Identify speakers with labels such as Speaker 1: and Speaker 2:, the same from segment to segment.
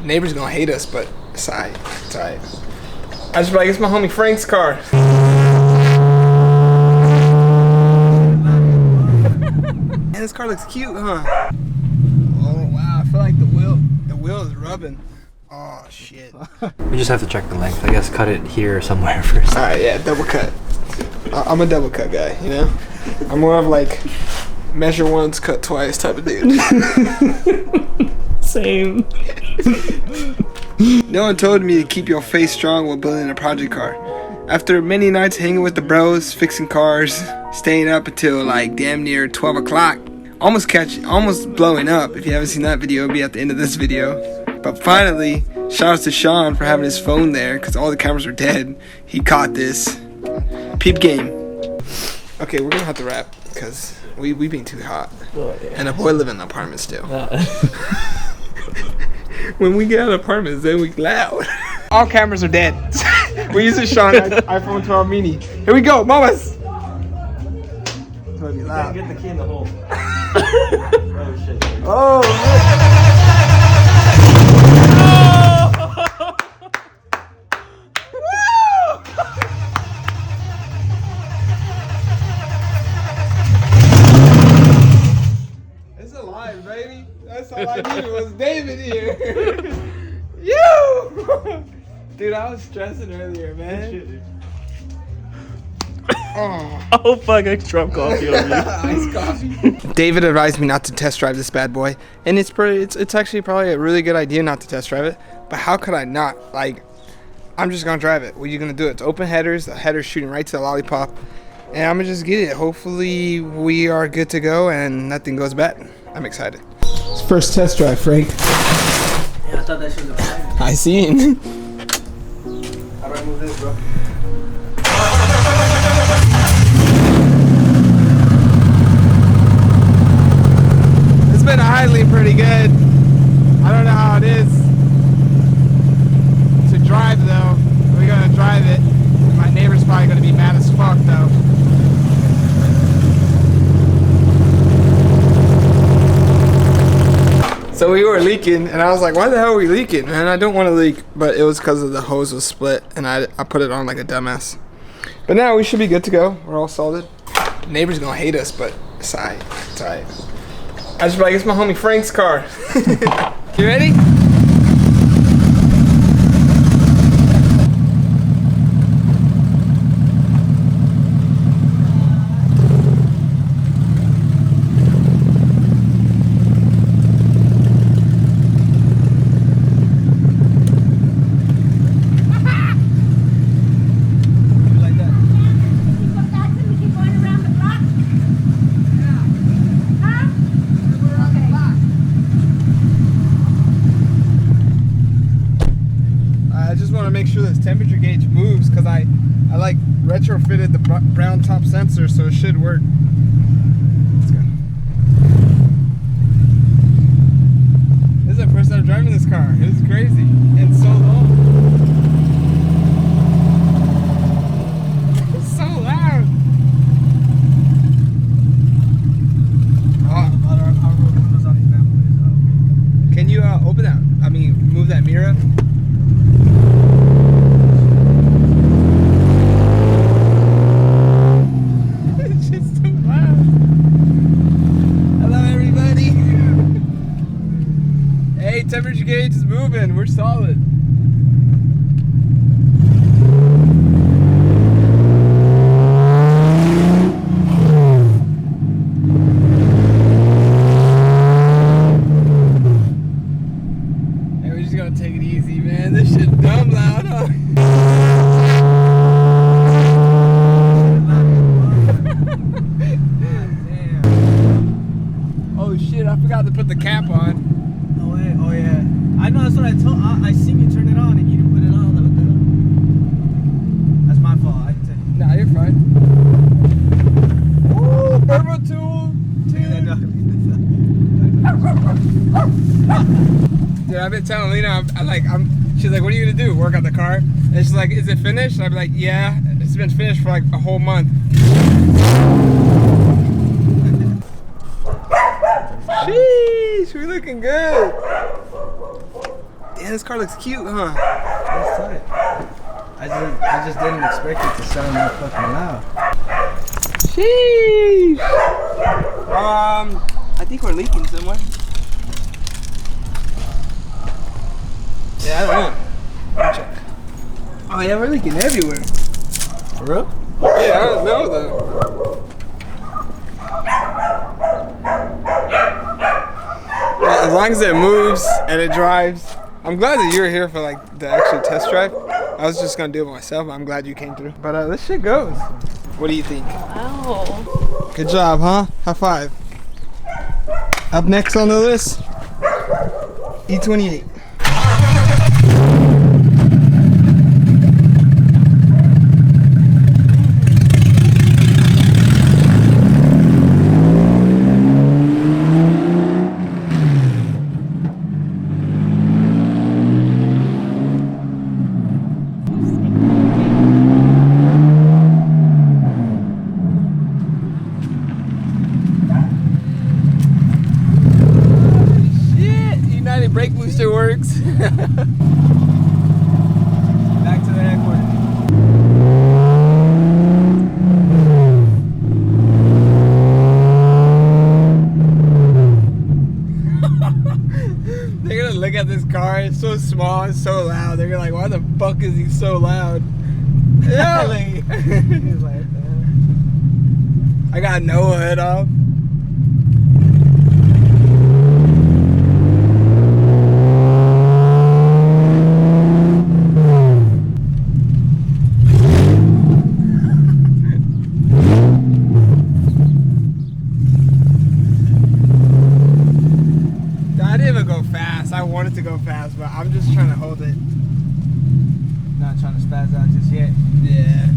Speaker 1: Neighbors gonna hate us, but it's alright. It's alright. I just be like, it's my homie Frank's car. Man, this car looks cute, huh? Oh wow, I feel like the wheel is rubbing. Oh shit.
Speaker 2: We just have to check the length. I guess cut it here somewhere first.
Speaker 1: Alright, yeah, double cut. I'm a double cut guy, you know? I'm more of like measure once, cut twice type of dude.
Speaker 3: Same.
Speaker 1: No one told me to keep your face strong while building a project car. After many nights hanging with the bros, fixing cars, staying up until like damn near 12 o'clock, almost blowing up. If you haven't seen that video, it'll be at the end of this video. But finally, shout out to Sean for having his phone there because all the cameras were dead. He caught this. Peep game. Okay, we're gonna have to wrap because we being too hot.
Speaker 3: Oh, yeah.
Speaker 1: And a boy live in an apartment still. When we get out of apartments, then we loud. All cameras are dead. We're using Sean's iPhone 12 mini. Here we go, mamas. It's gonna be loud.
Speaker 3: Get the key in the hole. Oh shit.
Speaker 1: Oh, it's alive, baby. That's all I needed was David here. You! Dude, I was stressing earlier, man.
Speaker 3: Oh fuck, extra coffee on me.
Speaker 1: Iced coffee. David advised me not to test drive this bad boy, and it's actually probably a really good idea not to test drive it. But how could I not? Like, I'm just gonna drive it. What are you gonna do? It's open headers. The header's shooting right to the lollipop, and I'm gonna just get it. Hopefully, we are good to go and nothing goes bad. I'm excited. It's first test drive, Frank.
Speaker 3: Yeah, I thought that shit was a
Speaker 1: I seen.
Speaker 3: How do I move this, bro?
Speaker 1: It's been idling pretty good. I don't know how it is to drive though. We're gonna drive it. My neighbor's probably gonna be mad as fuck though. So we were leaking, and I was like, why the hell are we leaking? Man, I don't want to leak, but it was because of the hose was split, and I put it on like a dumbass. But now we should be good to go. We're all solid. Neighbors gonna hate us, but it's alright. It's alright. I just be like, it's my homie Frank's car. You ready? Make sure this temperature gauge moves because I like retrofitted the brown top sensor, so it should work. Let's go. This is the first time driving this car. It was crazy and so long. It's so loud. Oh. Can you open that? I mean, move that mirror. Temperature gauge is moving. We're solid. Hey, we're just gonna take it easy, man. This shit's dumb loud, huh? Damn. Oh shit! I forgot to put the cap on.
Speaker 3: Oh yeah, I know. That's what I told. I seen you turn it on and you didn't put it on. That's my fault. I can tell you.
Speaker 1: Nah, you're fine. Woo, turbo tool, dude. I've been telling Lena, she's like, what are you gonna do? Work on the car? And she's like, is it finished? And I'd be like, yeah, it's been finished for like a whole month. Sheesh, we looking good. Damn, Man, this car looks cute, huh?
Speaker 3: That's tight. I just didn't expect it to sound that fucking loud.
Speaker 1: Sheesh. I think we're leaking somewhere. Yeah, I don't know. Let me check. Oh yeah, we're leaking everywhere.
Speaker 3: For real?
Speaker 1: Yeah, I don't know though. Well, as long as it moves and it drives. I'm glad that you're here for like the actual test drive. I was just gonna do it myself, but I'm glad you came through. But this shit goes. What do you think?
Speaker 4: Oh.
Speaker 1: Good job, huh? High five. Up next on the list, E28. Brake booster works.
Speaker 3: Back to the headquarters.
Speaker 1: They're gonna look at this car, it's so small and so loud. They're gonna like, why the fuck is he so loud? Yeah.
Speaker 3: He's like,
Speaker 1: I got no hood off. I wanted to go fast, but I'm just trying to hold it.
Speaker 3: not trying to spaz out just yet.
Speaker 1: Yeah.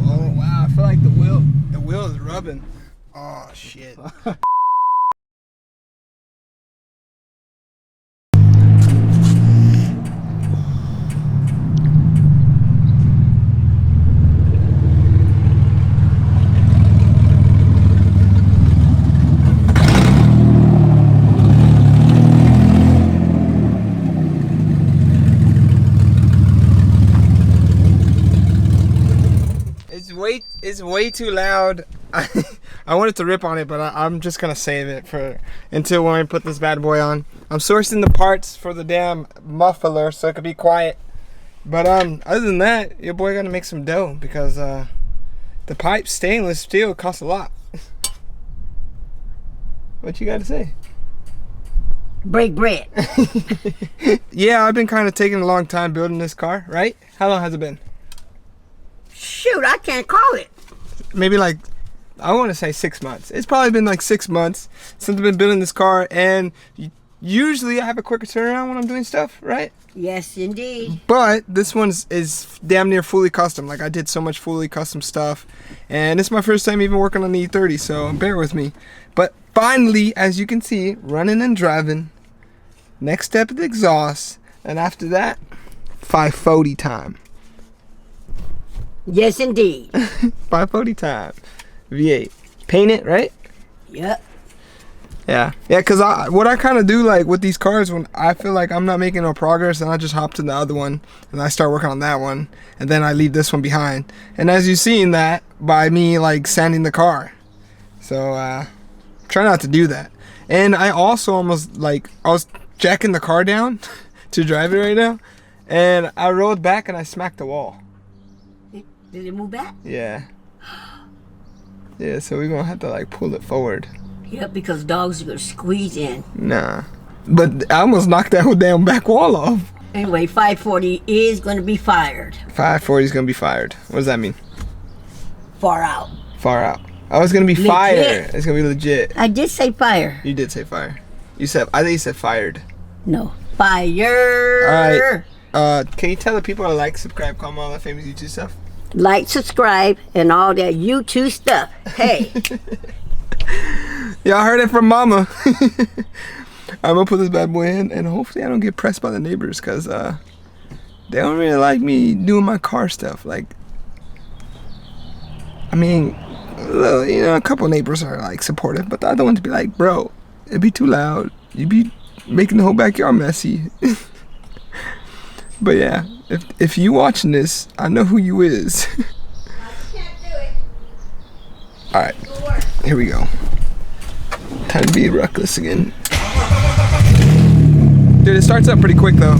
Speaker 1: Oh wow, I feel like the wheel is rubbing. Oh shit. It's way too loud. I wanted to rip on it, but I'm just gonna save it for until when I put this bad boy on. I'm sourcing the parts for the damn muffler so it could be quiet. But other than that, your boy gotta make some dough because the pipe stainless steel costs a lot. What you gotta say?
Speaker 4: Break bread.
Speaker 1: Yeah, I've been kind of taking a long time building this car, right? How long has it been?
Speaker 4: Shoot, I can't call it.
Speaker 1: Maybe like, I want to say 6 months. It's probably been like 6 months since I've been building this car, and usually I have a quicker turnaround when I'm doing stuff, right?
Speaker 4: Yes, indeed.
Speaker 1: But this one is damn near fully custom. Like, I did so much fully custom stuff, and it's my first time even working on the E30, so bear with me. But finally, as you can see, running and driving. Next step is the exhaust, and after that, 540 time.
Speaker 4: Yes, indeed.
Speaker 1: 540 time. V8. Paint it, right?
Speaker 4: Yep.
Speaker 1: Yeah, because what I kind of do, like, with these cars, when I feel like I'm not making no progress, and I just hop to the other one, and I start working on that one, and then I leave this one behind. And as you've seen that, by me, like, sanding the car. So, try not to do that. And I also almost, like, I was jacking the car down to drive it right now, and I rolled back and I smacked the wall.
Speaker 4: Did it move back?
Speaker 1: Yeah. Yeah, so we're gonna have to, like, pull it forward.
Speaker 4: Yep, because dogs are going to squeeze in.
Speaker 1: Nah. But I almost knocked that whole damn back wall off.
Speaker 4: Anyway, 540 is going to be fired.
Speaker 1: 540 is gonna be fired. What does that mean?
Speaker 4: Far out.
Speaker 1: Far out. Oh, it's gonna be
Speaker 4: Legit.
Speaker 1: fire. It's gonna be legit.
Speaker 4: I did say fire.
Speaker 1: You did say fire. You said, I think you said fired.
Speaker 4: No. Fire.
Speaker 1: Alright. Can you tell the people to like, subscribe, comment on all that famous YouTube stuff?
Speaker 4: Like, subscribe, and all that YouTube stuff. Hey.
Speaker 1: Y'all heard it from mama. I'm gonna put this bad boy in, and hopefully I don't get pressed by the neighbors, because they don't really like me doing my car stuff. Like, I mean, you know, a couple neighbors are, like, supportive, but the other ones be like, bro, It'd be too loud. You'd be making the whole backyard messy. But yeah, if you watching this, I know who you is. Alright, here we go. Time to be reckless again. Dude, it starts up pretty quick though.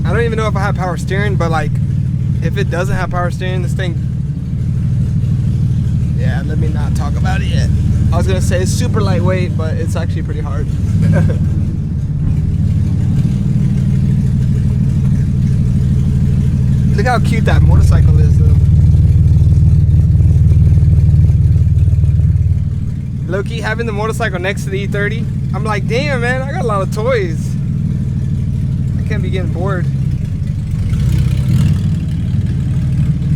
Speaker 1: I don't even know if I have power steering, but like, if it doesn't have power steering, this thing, yeah, let me not talk about it yet. I was gonna say it's super lightweight, but it's actually pretty hard. Look how cute that motorcycle is though. Low-key, having the motorcycle next to the E30, I'm like, damn man, I got a lot of toys. I can't be getting bored.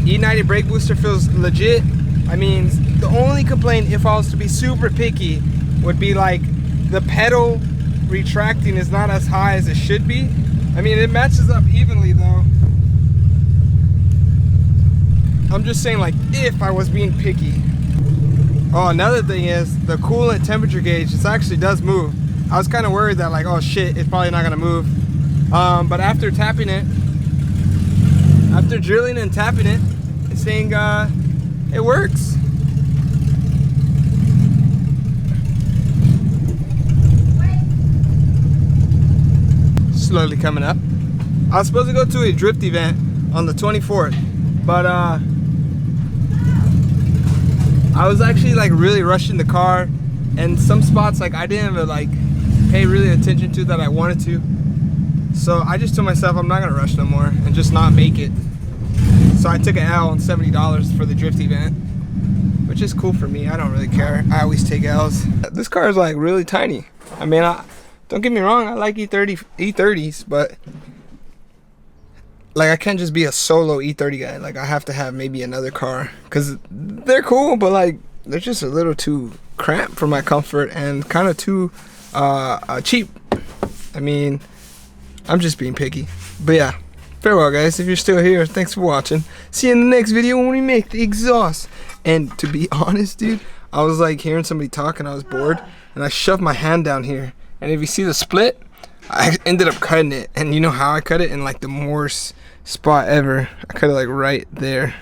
Speaker 1: E90 brake booster feels legit. I mean, the only complaint, if I was to be super picky, would be like the pedal retracting is not as high as it should be. I mean, it matches up evenly though. I'm just saying, like, if I was being picky. Oh, another thing is the coolant temperature gauge. It actually does move. I was kind of worried that like, oh shit, it's probably not gonna move. But after tapping it, after drilling and tapping it, it's saying it works. Slowly coming up. I was supposed to go to a drift event on the 24th, but I was actually like really rushing the car, and some spots like I didn't even like pay really attention to that I wanted to. So I just told myself I'm not gonna rush no more and just not make it. So I took an L on $70 for the drift event, which is cool for me. I don't really care. I always take L's. This car is like really tiny. I mean, don't get me wrong, I like E30s, but like I can't just be a solo E30 guy. Like I have to have maybe another car, because they're cool, but like they're just a little too cramped for my comfort and kind of too cheap. I mean, I'm just being picky. But yeah, farewell guys. If you're still here, thanks for watching. See you in the next video when we make the exhaust. And to be honest, dude, I was like hearing somebody talk and I was bored, and I shoved my hand down here, and if you see the split, I ended up cutting it. And you know how I cut it? In like the worst spot ever. I cut it like right there.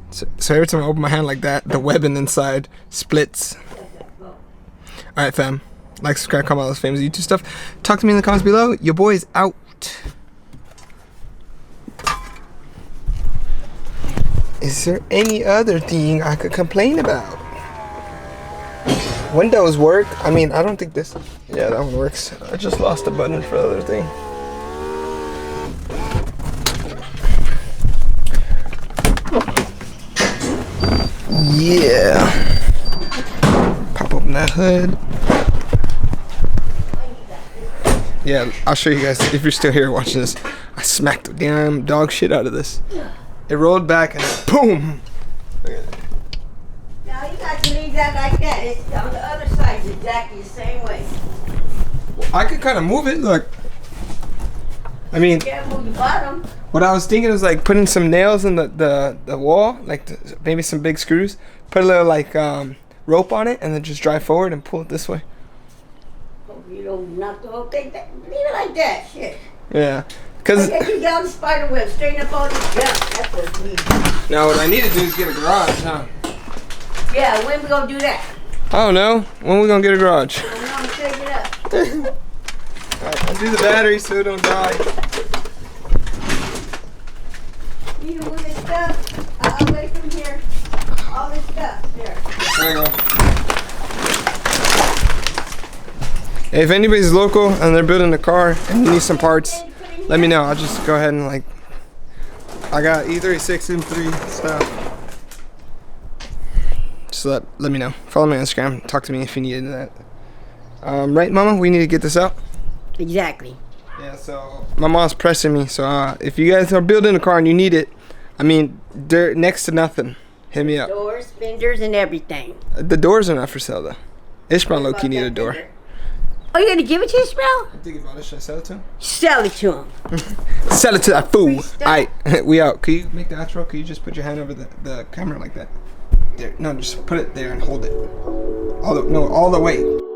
Speaker 1: So every time I open my hand like that, the webbing inside splits. Alright fam, like, subscribe, comment, all this famous YouTube stuff. Talk to me in the comments below. Your boy is out. Is there any other thing I could complain about? Windows work. I mean, I don't think this, yeah, that one works. I just lost a button for the other thing. Yeah. Pop open that hood. Yeah, I'll show you guys if you're still here watching this. I smacked the damn dog shit out of this. It rolled back and boom. Look at it.
Speaker 4: Now you got to leave that like that. It's on the other side exactly the same way.
Speaker 1: I could kind of move it. Look. I mean,
Speaker 4: You can't move the bottom.
Speaker 1: what I was thinking was like putting some nails in the wall, like maybe some big screws. Put a little like rope on it, and then just drive forward and pull it this way.
Speaker 4: Hope you don't knock the whole thing down. Leave it like that. Shit.
Speaker 1: Yeah, because
Speaker 4: Get you down the spider web. Straighten up all this junk. That's what it needs.
Speaker 1: now what I need to do is get a garage, huh?
Speaker 4: Yeah, when we gonna do that?
Speaker 1: I don't know. When we gonna get a garage?
Speaker 4: I'm gonna take it up.
Speaker 1: Alright, I'll do the battery so it don't die.
Speaker 4: You can move this stuff away from here. All this stuff. There.
Speaker 1: There you go. Hey, if anybody's local and they're building a car and you need some parts, let me know. I'll just go ahead and like, I got E36 M3 stuff. Just let me know. Follow me on Instagram. Talk to me if you need that. Right, Mama? We need to get this out.
Speaker 4: Exactly.
Speaker 1: Yeah, so my mom's pressing me. So if you guys are building a car and you need it, I mean, they're next to nothing. Hit me up.
Speaker 4: Doors, fenders, and everything.
Speaker 1: The doors are not for sale though. Ishmael low-key need a door.
Speaker 4: Oh, you gonna give it to this bro?
Speaker 1: I think about it. Should I sell it to him?
Speaker 4: Sell it to him.
Speaker 1: Sell it to that fool.
Speaker 4: stuff.
Speaker 1: Alright, we out. Can you make the outro? Can you just put your hand over the camera like that? There. No, just put it there and hold it. All the way.